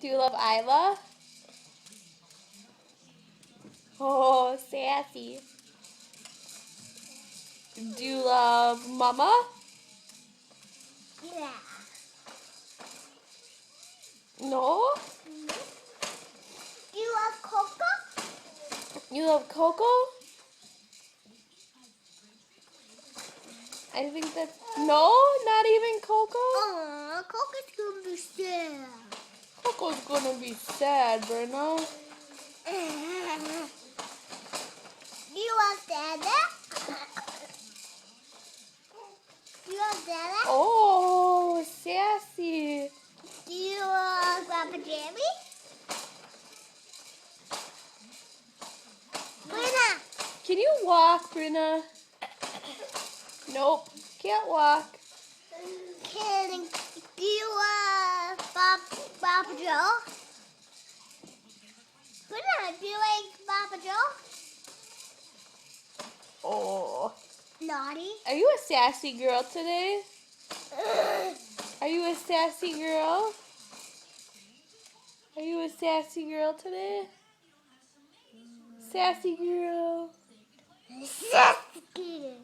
Do you love Isla? Oh, sassy. Do you love Mama? Yeah. No? Do you love Coco? You love Coco? I think that's... No? Not even Coco? Aw, Coco's gonna be sad. Coco's gonna be sad, Brenna. Do you love Dada? Do you love Dada? Oh, sassy. Do you love Papa Jammy? Brenna, Can you walk, Brenna? Nope, can't walk. do you love Papa Joe? Brenna, do you like Papa Joe? Oh. Naughty. Are you a sassy girl today? Are you a sassy girl? Are you a sassy girl today? Sassy girl. Sassy.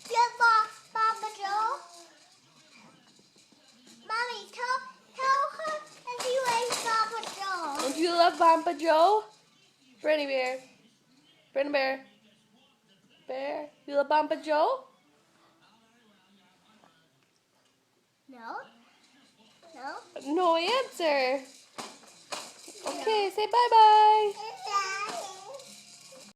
You love Papa Joe? Mommy, tell her if you like Papa Joe. And do you love Papa Joe? Brenny Bear. Brenna Bear. Bear. You love Papa Joe? No? No? No answer. Okay, say bye-bye.